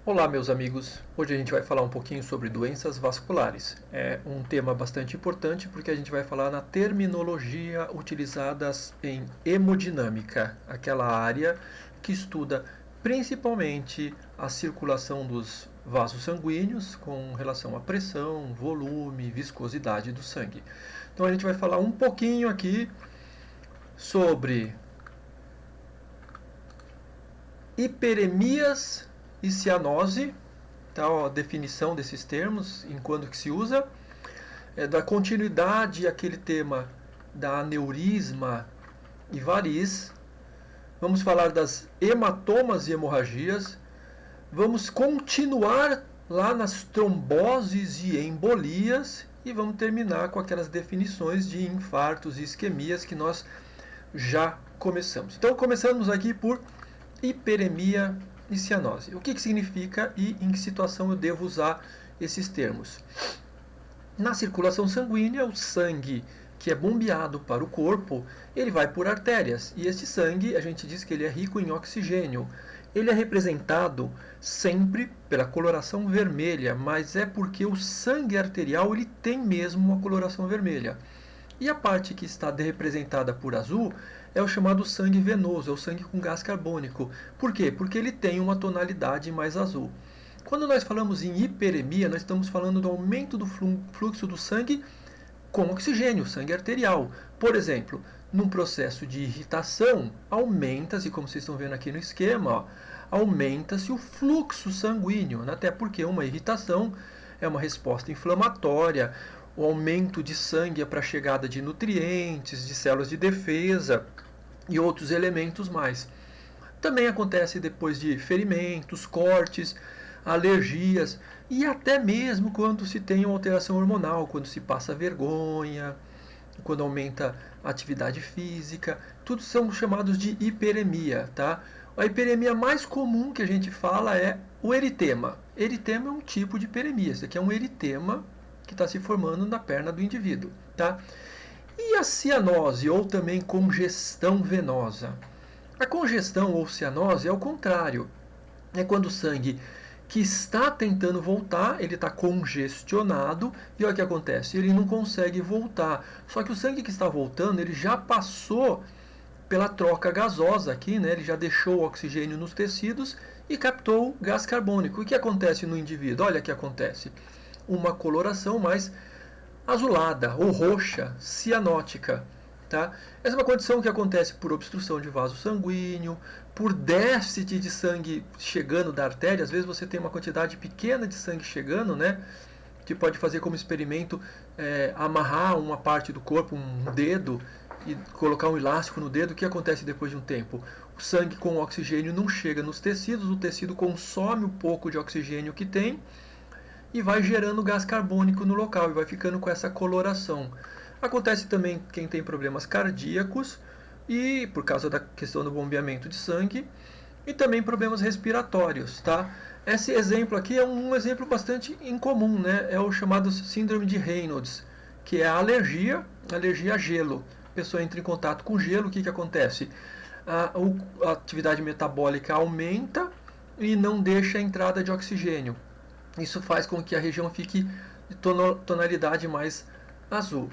Olá, meus amigos. Hoje a gente vai falar um pouquinho sobre doenças vasculares. É um tema bastante importante porque a gente vai falar na terminologia utilizadas em hemodinâmica, aquela área que estuda principalmente a circulação dos vasos sanguíneos com relação à pressão, volume, viscosidade do sangue. Então a gente vai falar um pouquinho aqui sobre hiperemias e cianose, tá, ó, a definição desses termos, em quando que se usa, da continuidade aquele tema da aneurisma e variz. Vamos falar das hematomas e hemorragias. Vamos continuar lá nas tromboses e embolias e vamos terminar com aquelas definições de infartos e isquemias que nós já começamos. Então começamos aqui por hiperemia e cianose. O que significa e em que situação eu devo usar esses termos? Na circulação sanguínea, o sangue que é bombeado para o corpo, ele vai por artérias. E esse sangue, a gente diz que ele é rico em oxigênio. Ele é representado sempre pela coloração vermelha, mas é porque o sangue arterial ele tem mesmo uma coloração vermelha. E a parte que está representada por azul é o chamado sangue venoso, é o sangue com gás carbônico. Por quê? Porque ele tem uma tonalidade mais azul. Quando nós falamos em hiperemia, nós estamos falando do aumento do fluxo do sangue com oxigênio, sangue arterial. Por exemplo, num processo de irritação, aumenta-se, como vocês estão vendo aqui no esquema, aumenta-se o fluxo sanguíneo, até porque uma irritação é uma resposta inflamatória, o aumento de sangue é para a chegada de nutrientes, de células de defesa e outros elementos mais. Também acontece depois de ferimentos, cortes, alergias e até mesmo quando se tem uma alteração hormonal, quando se passa vergonha, quando aumenta a atividade física, tudo são chamados de hiperemia, tá? A hiperemia mais comum que a gente fala é o eritema. Eritema é um tipo de hiperemia, isso aqui é um eritema que está se formando na perna do indivíduo, tá? E a cianose, ou também congestão venosa? A congestão ou cianose é o contrário. É quando o sangue que está tentando voltar, ele está congestionado, e olha o que acontece, ele não consegue voltar. Só que o sangue que está voltando, ele já passou pela troca gasosa aqui, né? Ele já deixou o oxigênio nos tecidos e captou gás carbônico. O que acontece no indivíduo? Olha o que acontece. Uma coloração mais azulada ou roxa, cianótica. Tá? Essa é uma condição que acontece por obstrução de vaso sanguíneo, por déficit de sangue chegando da artéria. Às vezes você tem uma quantidade pequena de sangue chegando, né? Que pode fazer como experimento amarrar uma parte do corpo, um dedo, e colocar um elástico no dedo. O que acontece depois de um tempo? O sangue com oxigênio não chega nos tecidos, o tecido consome o pouco de oxigênio que tem e vai gerando gás carbônico no local e vai ficando com essa coloração. Acontece também quem tem problemas cardíacos e por causa da questão do bombeamento de sangue e também problemas respiratórios, tá? Esse exemplo aqui é um exemplo bastante incomum, né? É o chamado síndrome de Reynolds, que é a alergia a gelo. A pessoa entra em contato com gelo, o que acontece? A atividade metabólica aumenta e não deixa a entrada de oxigênio. Isso faz com que a região fique de tonalidade mais azul.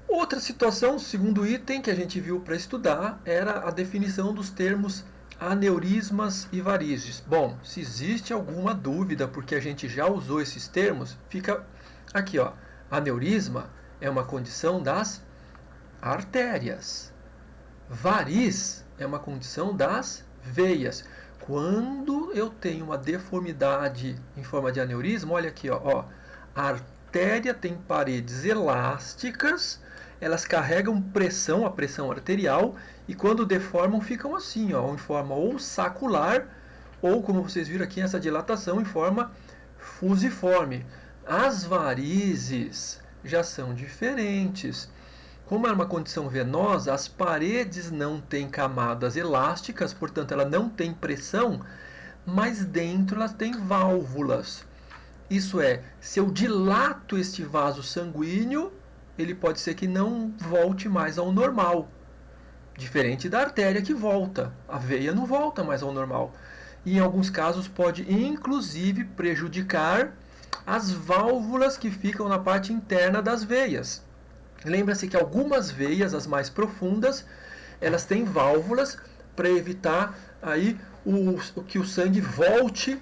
Outra situação, segundo item que a gente viu para estudar, era a definição dos termos aneurismas e varizes. Bom, se existe alguma dúvida, porque a gente já usou esses termos, fica aqui, ó. Aneurisma é uma condição das artérias. Variz é uma condição das veias. Quando eu tenho uma deformidade em forma de aneurisma, olha aqui, ó, a artéria tem paredes elásticas, elas carregam pressão, a pressão arterial, e quando deformam ficam assim, ó, em forma ou sacular, ou como vocês viram aqui, essa dilatação em forma fusiforme. As varizes já são diferentes. Como é uma condição venosa, as paredes não têm camadas elásticas, portanto ela não tem pressão, mas dentro elas têm válvulas. Isso é, se eu dilato este vaso sanguíneo, ele pode ser que não volte mais ao normal. Diferente da artéria que volta, a veia não volta mais ao normal. e em alguns casos pode inclusive prejudicar as válvulas que ficam na parte interna das veias. Lembra-se que algumas veias, as mais profundas, elas têm válvulas para evitar aí que o sangue volte,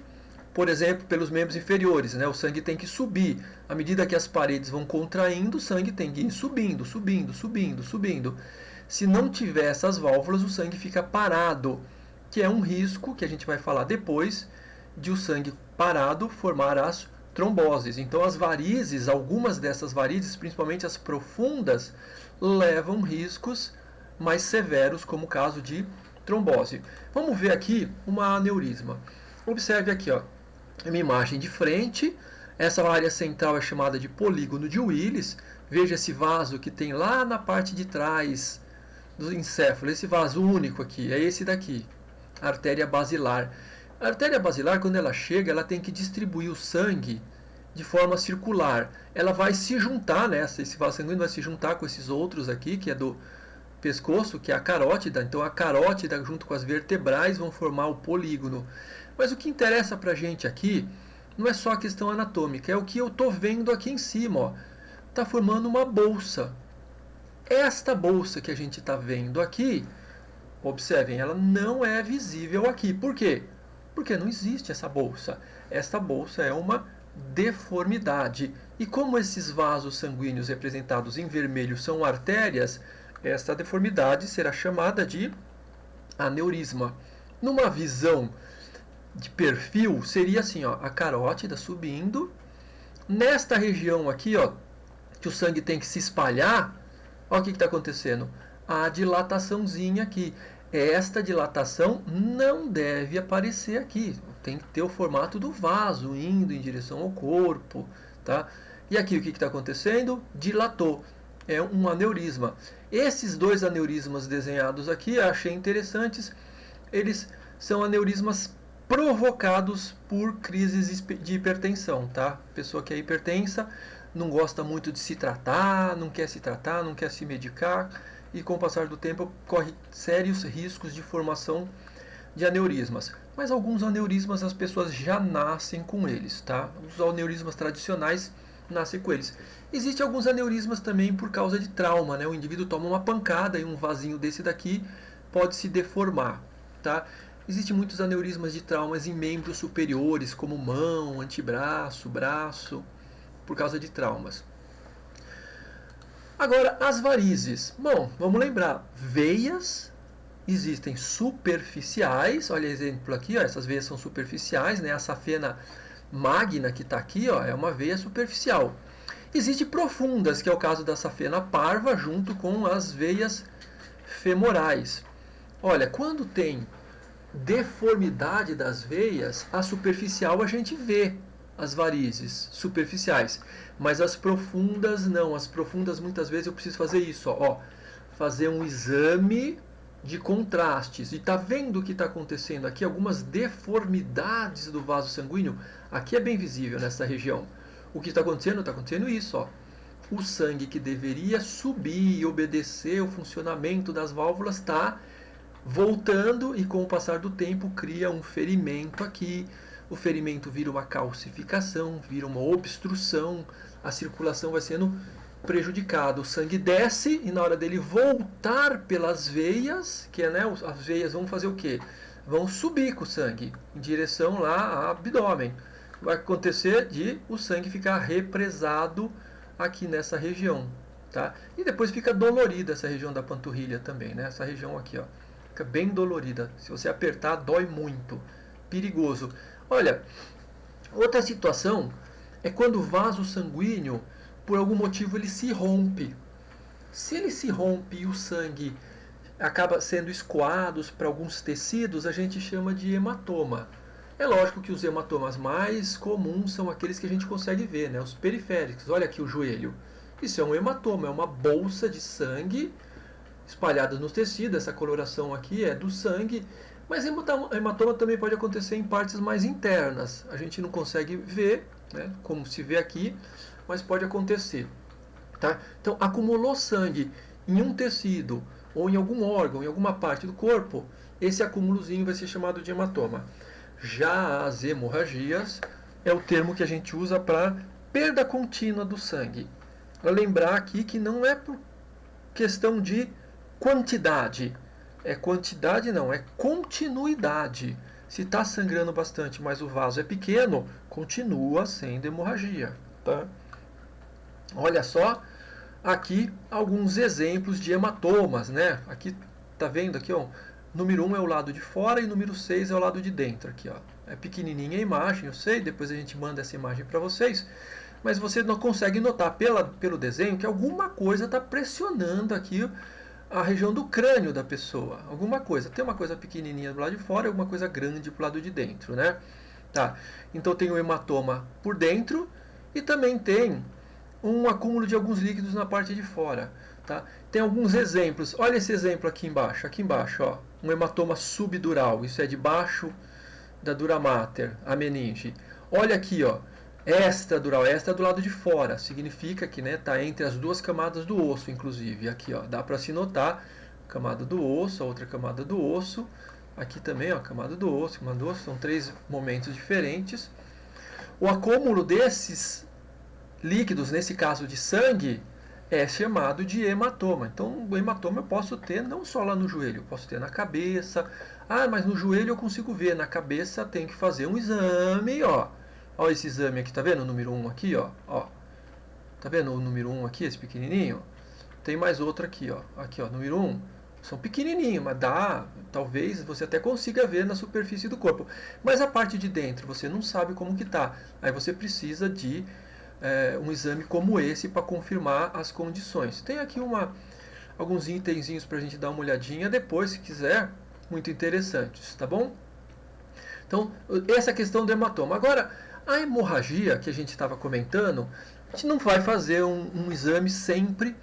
por exemplo, pelos membros inferiores, né? O sangue tem que subir. À medida que as paredes vão contraindo, o sangue tem que ir subindo, subindo, subindo, subindo. Se não tiver essas válvulas, o sangue fica parado, que é um risco que a gente vai falar depois, de o sangue parado formar as tromboses. Então as varizes, algumas dessas varizes, principalmente as profundas, levam riscos mais severos, como o caso de trombose. Vamos ver aqui uma aneurisma. Observe aqui, ó, uma imagem de frente. Essa área central é chamada de polígono de Willis. Veja esse vaso que tem lá na parte de trás do encéfalo. Esse vaso único aqui, é esse daqui, a artéria basilar. A artéria basilar, quando ela chega, ela tem que distribuir o sangue de forma circular. Ela vai se juntar nessa, esse vaso sanguíneo vai se juntar com esses outros aqui, que é do pescoço, que é a carótida. Então a carótida junto com as vertebrais vão formar o polígono. Mas o que interessa pra gente aqui não é só a questão anatômica, é o que eu estou vendo aqui em cima. Está formando uma bolsa. Esta bolsa que a gente está vendo aqui, observem, ela não é visível aqui. Por quê? Porque não existe essa bolsa. Esta bolsa é uma deformidade. E como esses vasos sanguíneos representados em vermelho são artérias, esta deformidade será chamada de aneurisma. Numa visão de perfil, seria assim, ó, a carótida subindo. Nesta região aqui, ó, que o sangue tem que se espalhar, olha o que está acontecendo. A dilataçãozinha aqui. Esta dilatação não deve aparecer aqui. Tem que ter o formato do vaso indo em direção ao corpo. Tá? E aqui o que está acontecendo? Dilatou. É um aneurisma. Esses dois aneurismas desenhados aqui, eu achei interessantes. Eles são aneurismas provocados por crises de hipertensão. Tá? Pessoa que é hipertensa não gosta muito de se tratar, não quer se medicar, e com o passar do tempo corre sérios riscos de formação de aneurismas. Mas alguns aneurismas as pessoas já nascem com eles, tá? Os aneurismas tradicionais nascem com eles. Existem alguns aneurismas também por causa de trauma, né? O indivíduo toma uma pancada e um vasinho desse daqui pode se deformar, tá? Existem muitos aneurismas de traumas em membros superiores, como mão, antebraço, braço, por causa de traumas. Agora, as varizes. Bom, vamos lembrar, veias existem superficiais, olha o exemplo aqui, ó, essas veias são superficiais, né? A safena magna que está aqui, ó, é uma veia superficial. Existem profundas, que é o caso da safena parva, junto com as veias femorais. Olha, quando tem deformidade das veias, a superficial a gente vê as varizes superficiais, mas as profundas não. As profundas muitas vezes eu preciso fazer isso, ó, fazer um exame de contrastes. E tá vendo o que está acontecendo aqui? Algumas deformidades do vaso sanguíneo. Aqui é bem visível nessa região. O que está acontecendo? Está acontecendo isso, ó. O sangue que deveria subir e obedecer o funcionamento das válvulas está voltando, e com o passar do tempo cria um ferimento aqui. O ferimento vira uma calcificação, vira uma obstrução, a circulação vai sendo prejudicada. O sangue desce e na hora dele voltar pelas veias, que é, né, as veias vão fazer o quê? Vão subir com o sangue em direção lá ao abdômen. Vai acontecer de o sangue ficar represado aqui nessa região, tá? E depois fica dolorida essa região da panturrilha também, né? Essa região aqui, ó, fica bem dolorida. Se você apertar, dói muito. Perigoso. Olha, outra situação é quando o vaso sanguíneo, por algum motivo, ele se rompe. Se ele se rompe e o sangue acaba sendo escoado para alguns tecidos, a gente chama de hematoma. É lógico que os hematomas mais comuns são aqueles que a gente consegue ver, né? Os periféricos. Olha aqui o joelho. Isso é um hematoma, é uma bolsa de sangue espalhada nos tecidos. Essa coloração aqui é do sangue. Mas hematoma também pode acontecer em partes mais internas. A gente não consegue ver, né, como se vê aqui, mas pode acontecer. Tá? Então, acumulou sangue em um tecido, ou em algum órgão, em alguma parte do corpo, esse acúmulozinho vai ser chamado de hematoma. Já as hemorragias é o termo que a gente usa para perda contínua do sangue. Para lembrar aqui que não é por questão de quantidade. É quantidade não, é continuidade. Se está sangrando bastante, mas o vaso é pequeno, continua sendo hemorragia. Tá? Olha só, aqui alguns exemplos de hematomas, né? Aqui tá vendo aqui, ó, número 1 é o lado de fora e número 6 é o lado de dentro aqui, ó. É pequenininha a imagem, eu sei, depois a gente manda essa imagem para vocês, mas você não consegue notar pelo desenho que alguma coisa está pressionando aqui a região do crânio da pessoa. Alguma coisa. Tem uma coisa pequenininha do lado de fora e alguma coisa grande pro lado de dentro, né? Tá. Então tem o hematoma por dentro e também tem um acúmulo de alguns líquidos na parte de fora. Tá? Tem alguns exemplos. Olha esse exemplo aqui embaixo, ó, um hematoma subdural. Isso é debaixo da dura mater, a meninge. Olha aqui, ó, extradural. Esta é do lado de fora. Significa que, né, tá entre as duas camadas do osso, inclusive. Aqui, ó, dá para se notar camada do osso, a outra camada do osso. Aqui também, ó, camada do osso, são 3 momentos diferentes. O acúmulo desses líquidos, nesse caso de sangue, é chamado de hematoma. Então, o hematoma eu posso ter não só lá no joelho, eu posso ter na cabeça. Ah, mas no joelho eu consigo ver, na cabeça tem que fazer um exame, ó. Ó esse exame aqui, tá vendo o número 1 aqui, ó? Ó. Tá vendo o número 1 aqui, esse pequenininho? Tem mais outro aqui, ó. Aqui, ó, número 1. São pequenininhos, mas dá, talvez você até consiga ver na superfície do corpo. Mas a parte de dentro, você não sabe como que tá. Aí você precisa de um exame como esse para confirmar as condições. Tem aqui alguns itenzinhos para a gente dar uma olhadinha depois, se quiser, muito interessantes, tá bom? Então, essa é a questão do hematoma. Agora, a hemorragia que a gente estava comentando, a gente não vai fazer um exame sempre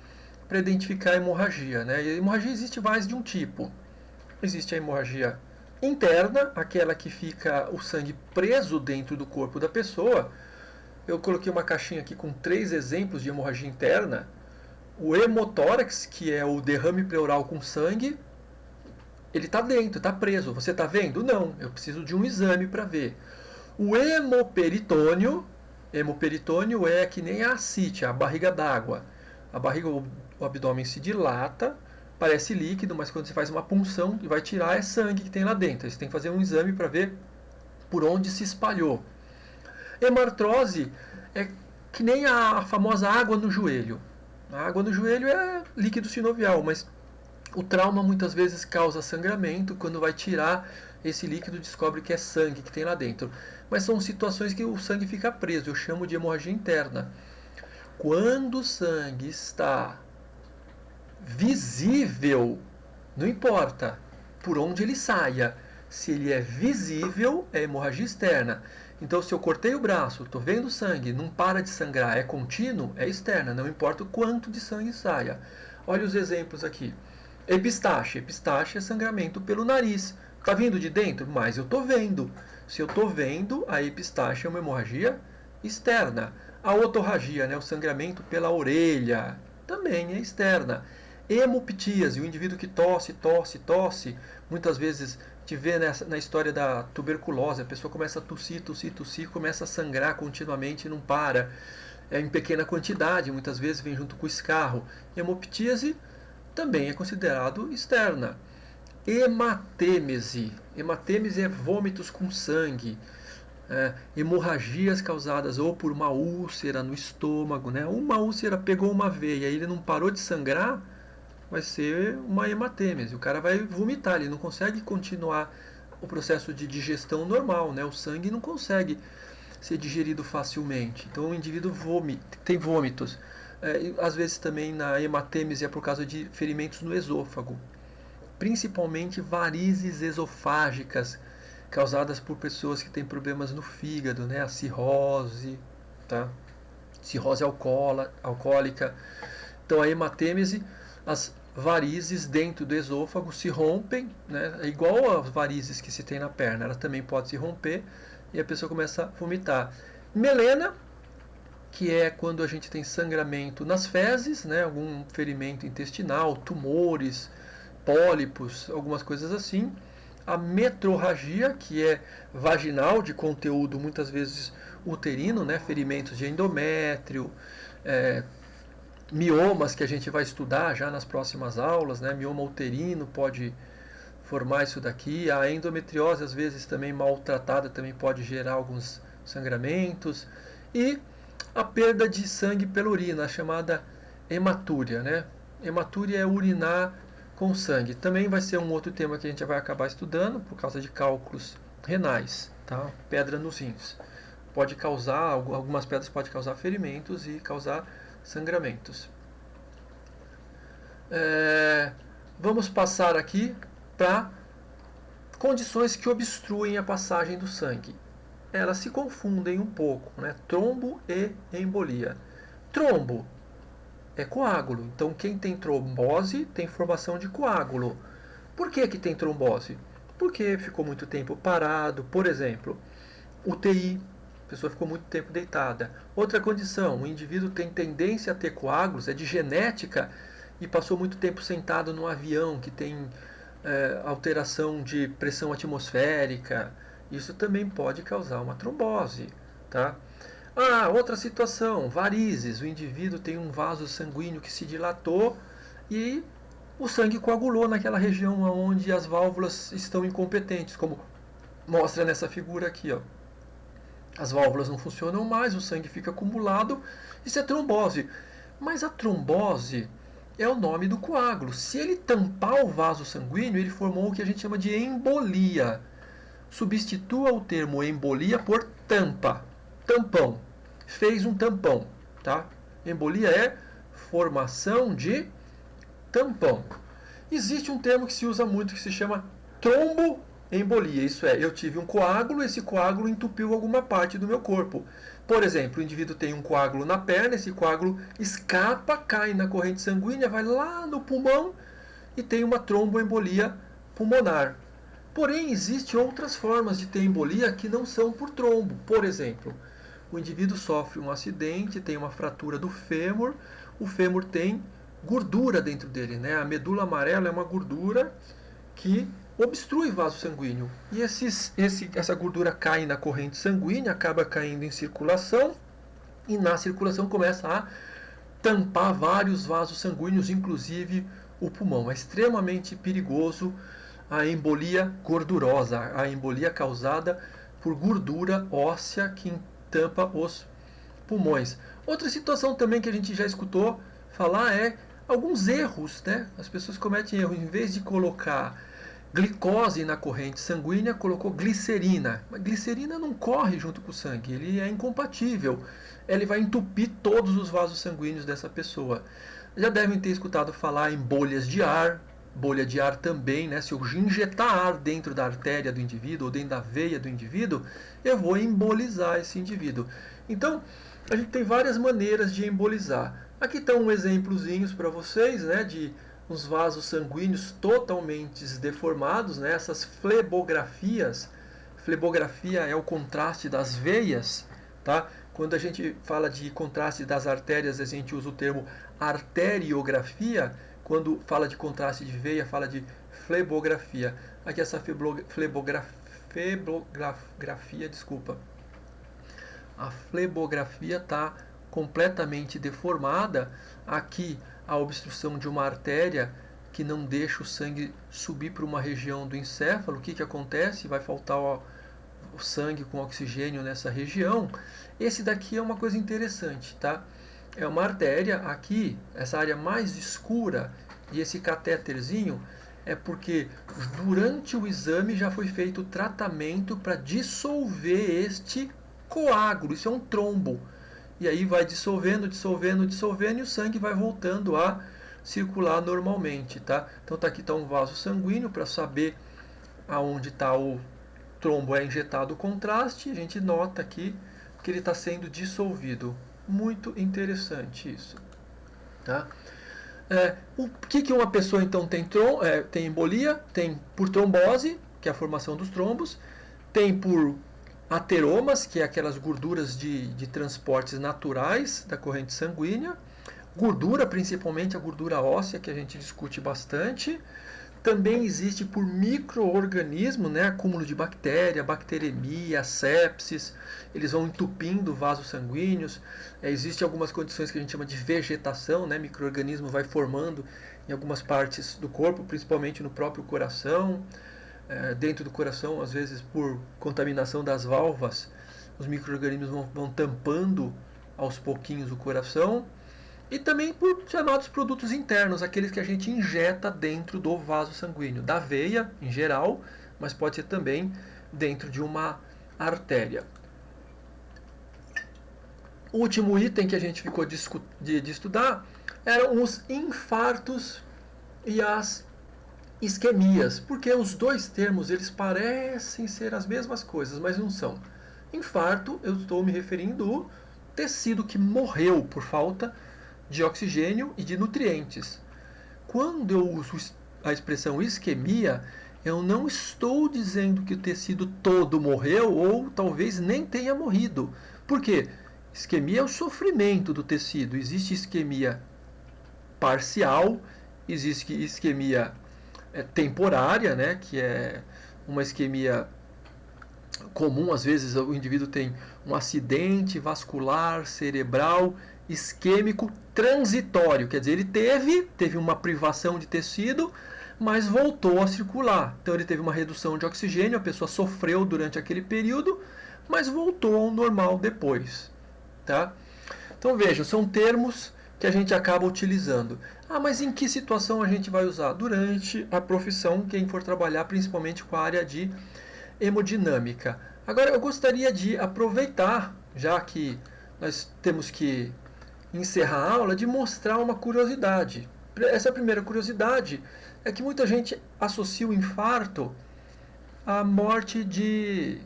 para identificar a hemorragia, né? E a hemorragia existe mais de um tipo. Existe a hemorragia interna, aquela que fica o sangue preso dentro do corpo da pessoa. Eu coloquei uma caixinha aqui com 3 exemplos de hemorragia interna. O hemotórax, que é o derrame pleural com sangue, ele está dentro, está preso. Você está vendo? Não, eu preciso de um exame para ver. O hemoperitônio é que nem a ascite, a barriga d'água. A barriga, o abdômen se dilata, parece líquido, mas quando você faz uma punção e vai tirar, é sangue que tem lá dentro. Você tem que fazer um exame para ver por onde se espalhou. Hemartrose é que nem a famosa água no joelho. A água no joelho é líquido sinovial, mas o trauma muitas vezes causa sangramento. Quando vai tirar esse líquido, descobre que é sangue que tem lá dentro. Mas são situações que o sangue fica preso, eu chamo de hemorragia interna. Quando o sangue está visível, não importa por onde ele saia, se ele é visível, é hemorragia externa. Então, se eu cortei o braço, estou vendo sangue, não para de sangrar, é contínuo, é externa, não importa o quanto de sangue saia. Olha os exemplos aqui. Epistaxe. Epistaxe é sangramento pelo nariz. Está vindo de dentro? Mas eu estou vendo. Se eu estou vendo, a epistaxe é uma hemorragia externa. A otorragia, né, o sangramento pela orelha, também é externa. Hemoptíase, o indivíduo que tosse, muitas vezes te vê na história da tuberculose, a pessoa começa a tossir, começa a sangrar continuamente e não para. Em pequena quantidade, muitas vezes vem junto com o escarro. Hemoptíase também é considerado externa. Hematêmese. Hematêmese é vômitos com sangue. Hemorragias causadas ou por uma úlcera no estômago, né? Uma úlcera pegou uma veia e ele não parou de sangrar, vai ser uma hematêmese. O cara vai vomitar, ele não consegue continuar o processo de digestão normal, né? O sangue não consegue ser digerido facilmente. Então o indivíduo tem vômitos. Às vezes também na hematêmese é por causa de ferimentos no esôfago, principalmente varizes esofágicas causadas por pessoas que têm problemas no fígado, né? A cirrose, tá? Cirrose alcoólica. Então a hematêmese, as varizes dentro do esôfago se rompem, né? É igual às varizes que se tem na perna, ela também pode se romper e a pessoa começa a vomitar. Melena, que é quando a gente tem sangramento nas fezes, né? Algum ferimento intestinal, tumores, pólipos, algumas coisas assim. a metrorragia, que é vaginal, de conteúdo muitas vezes uterino, né? Ferimentos de endométrio, miomas que a gente vai estudar já nas próximas aulas, né? Mioma uterino pode formar isso daqui. A endometriose, às vezes, também maltratada, também pode gerar alguns sangramentos. E a perda de sangue pela urina, a chamada hematúria, né? Hematúria é urinar com sangue. Também vai ser um outro tema que a gente vai acabar estudando por causa de cálculos renais, tá? Pedra nos rins. Pode causar, algumas pedras podem causar ferimentos e causar sangramentos. Vamos passar aqui para condições que obstruem a passagem do sangue. Elas se confundem um pouco, né? Trombo e embolia. Trombo é coágulo, então quem tem trombose tem formação de coágulo. Por que tem trombose? Porque ficou muito tempo parado, por exemplo, UTI, a pessoa ficou muito tempo deitada. Outra condição, o indivíduo tem tendência a ter coágulos, é de genética, e passou muito tempo sentado no avião, que tem alteração de pressão atmosférica. Isso também pode causar uma trombose, tá? Outra situação, varizes. O indivíduo tem um vaso sanguíneo que se dilatou e o sangue coagulou naquela região onde as válvulas estão incompetentes, como mostra nessa figura aqui, ó. As válvulas não funcionam mais, o sangue fica acumulado, isso é trombose. Mas a trombose é o nome do coágulo. Se ele tampar o vaso sanguíneo, ele formou o que a gente chama de embolia. Substitua o termo embolia por tampa, tampão. Fez um tampão, tá? Embolia é formação de tampão. Existe um termo que se usa muito que se chama tromboembolia. Isso é, eu tive um coágulo, esse coágulo entupiu alguma parte do meu corpo. Por exemplo, o indivíduo tem um coágulo na perna, esse coágulo escapa, cai na corrente sanguínea, vai lá no pulmão e tem uma tromboembolia pulmonar. Porém, existem outras formas de ter embolia que não são por trombo. Por exemplo, o indivíduo sofre um acidente, tem uma fratura do fêmur, o fêmur tem gordura dentro dele, né? A medula amarela é uma gordura que obstrui vaso sanguíneo. E essa gordura cai na corrente sanguínea, acaba caindo em circulação, e na circulação começa a tampar vários vasos sanguíneos, inclusive o pulmão. É extremamente perigoso a embolia gordurosa, a embolia causada por gordura óssea que tampa os pulmões. Outra situação também que a gente já escutou falar é alguns erros, né? As pessoas cometem erro, em vez de colocar glicose na corrente sanguínea, colocou glicerina. Mas glicerina não corre junto com o sangue, ele é incompatível. Ele vai entupir todos os vasos sanguíneos dessa pessoa. Já devem ter escutado falar em bolhas de ar. Bolha de ar também, né? Se eu injetar ar dentro da artéria do indivíduo ou dentro da veia do indivíduo, eu vou embolizar esse indivíduo. Então, a gente tem várias maneiras de embolizar. Aqui estão um exemplozinhos para vocês, né, de uns vasos sanguíneos totalmente deformados, né, essas flebografias. Flebografia é o contraste das veias, tá? Quando a gente fala de contraste das artérias, a gente usa o termo arteriografia. Quando fala de contraste de veia, fala de flebografia. Aqui essa flebografia, desculpa. A flebografia está completamente deformada. Aqui a obstrução de uma artéria que não deixa o sangue subir para uma região do encéfalo. O que acontece? Vai faltar o sangue com oxigênio nessa região. Esse daqui é uma coisa interessante, tá? É uma artéria aqui, essa área mais escura, e esse catéterzinho é porque durante o exame já foi feito o tratamento para dissolver este coágulo. Isso é um trombo. E aí vai dissolvendo, dissolvendo, dissolvendo e o sangue vai voltando a circular normalmente, tá? Então aqui está um vaso sanguíneo para saber aonde está o trombo, é injetado o contraste. A gente nota aqui que ele está sendo dissolvido. Muito interessante isso, tá? O que uma pessoa então tem embolia? Tem por trombose, que é a formação dos trombos, tem por ateromas, que é aquelas gorduras de transportes naturais da corrente sanguínea, gordura, principalmente a gordura óssea, que a gente discute bastante, Também existe por micro-organismo, né, acúmulo de bactéria, bacteremia, sepsis, eles vão entupindo vasos sanguíneos. Existem algumas condições que a gente chama de vegetação, né, micro-organismo vai formando em algumas partes do corpo, principalmente no próprio coração. Dentro do coração, às vezes por contaminação das válvulas, os micro-organismos vão tampando aos pouquinhos o coração. E também por chamados produtos internos, aqueles que a gente injeta dentro do vaso sanguíneo, da veia em geral, mas pode ser também dentro de uma artéria. O último item que a gente ficou de estudar eram os infartos e as isquemias, porque os dois termos eles parecem ser as mesmas coisas, mas não são. Infarto, eu estou me referindo ao tecido que morreu por falta de oxigênio e de nutrientes. Quando eu uso a expressão isquemia, eu não estou dizendo que o tecido todo morreu ou talvez nem tenha morrido. Por quê? Isquemia é o sofrimento do tecido. Existe isquemia parcial, existe isquemia temporária, né, que é uma isquemia comum. Às vezes o indivíduo tem um acidente vascular cerebral isquêmico transitório, quer dizer, ele teve uma privação de tecido, mas voltou a circular. Então ele teve uma redução de oxigênio, a pessoa sofreu durante aquele período, mas voltou ao normal depois, tá? Então vejam, são termos que a gente acaba utilizando. Mas em que situação a gente vai usar? Durante a profissão, quem for trabalhar principalmente com a área de hemodinâmica. Agora eu gostaria de aproveitar, já que nós temos que encerrar a aula, de mostrar uma curiosidade. Essa primeira curiosidade é que muita gente associa o infarto à morte de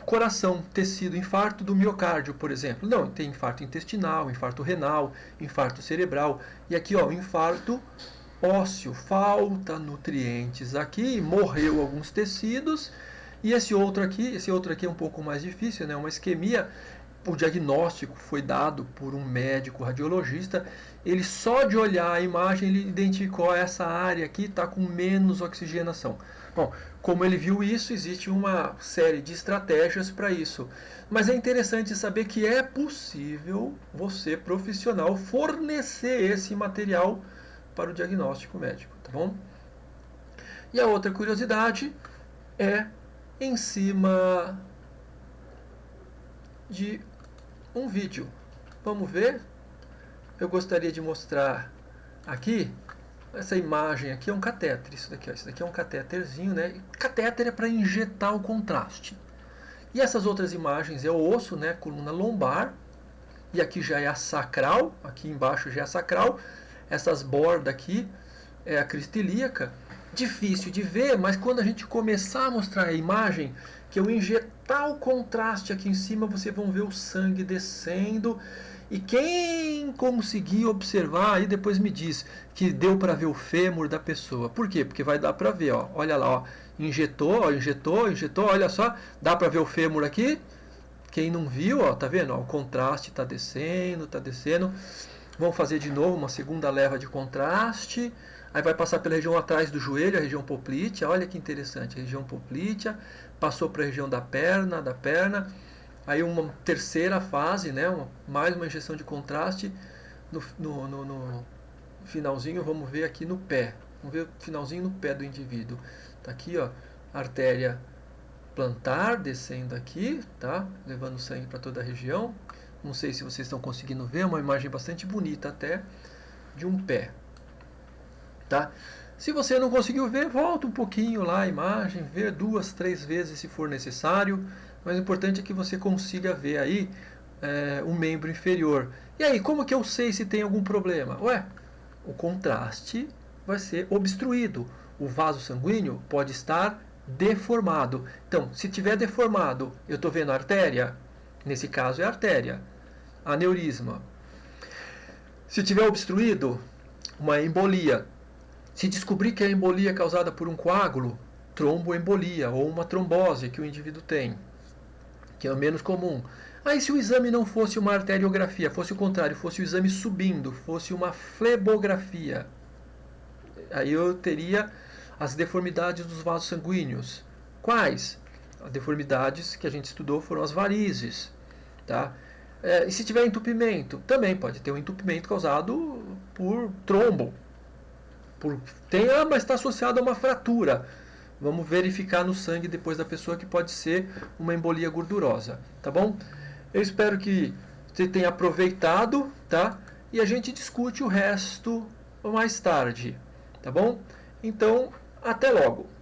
coração, tecido, infarto do miocárdio, por exemplo. Não, tem infarto intestinal, infarto renal, infarto cerebral. E aqui, ó, infarto ósseo, falta nutrientes aqui, morreu alguns tecidos. E esse outro aqui é um pouco mais difícil, né? Uma isquemia. O diagnóstico foi dado por um médico radiologista. Ele só de olhar a imagem ele identificou essa área aqui está com menos oxigenação. Bom, como ele viu isso, existe uma série de estratégias para isso. Mas é interessante saber que é possível você, profissional, fornecer esse material para o diagnóstico médico, tá bom? E a outra curiosidade é em cima de um vídeo. Vamos ver? Eu gostaria de mostrar aqui. Essa imagem aqui é um catéter. Isso daqui é um catéterzinho, né? Catéter é para injetar o contraste. E essas outras imagens é o osso, né? Coluna lombar. E aqui já é a sacral. Aqui embaixo já é a sacral. Essas bordas aqui é a crista ilíaca. Difícil de ver, mas quando a gente começar a mostrar a imagem, que eu injetar o contraste aqui em cima, vocês vão ver o sangue descendo. E quem conseguir observar, aí depois me diz que deu para ver o fêmur da pessoa. Por quê? Porque vai dar para ver, ó. Olha lá, ó. Injetou, olha só. Dá para ver o fêmur aqui? Quem não viu, ó, tá vendo? Ó, o contraste está descendo, tá descendo. Vamos fazer de novo uma segunda leva de contraste. Aí vai passar pela região atrás do joelho, a região poplítea. Olha que interessante, a região poplítea. Passou para a região da perna. Aí uma terceira fase, né? Mais uma injeção de contraste no finalzinho. Vamos ver aqui no pé. Vamos ver o finalzinho no pé do indivíduo. Tá aqui, ó, artéria plantar descendo aqui, tá? Levando sangue para toda a região. Não sei se vocês estão conseguindo ver, uma imagem bastante bonita até de um pé, tá? Se você não conseguiu ver, volta um pouquinho lá a imagem, vê 2, 3 vezes se for necessário. Mas o importante é que você consiga ver aí o membro inferior. E aí, como que eu sei se tem algum problema? Ué, o contraste vai ser obstruído. O vaso sanguíneo pode estar deformado. Então, se tiver deformado, eu estou vendo a artéria? Nesse caso é a artéria. Aneurisma. Se tiver obstruído, uma embolia. Se descobrir que a embolia é causada por um coágulo, tromboembolia ou uma trombose que o indivíduo tem, que é o menos comum. Aí se o exame não fosse uma arteriografia, fosse o contrário, fosse o exame subindo, fosse uma flebografia, Aí eu teria as deformidades dos vasos sanguíneos. Quais? As deformidades que a gente estudou foram as varizes. Tá? E se tiver entupimento? Também pode ter um entupimento causado por trombo. Mas está associado a uma fratura. Vamos verificar no sangue depois da pessoa que pode ser uma embolia gordurosa. Tá bom? Eu espero que você tenha aproveitado, tá? E a gente discute o resto mais tarde. Tá bom? Então, até logo!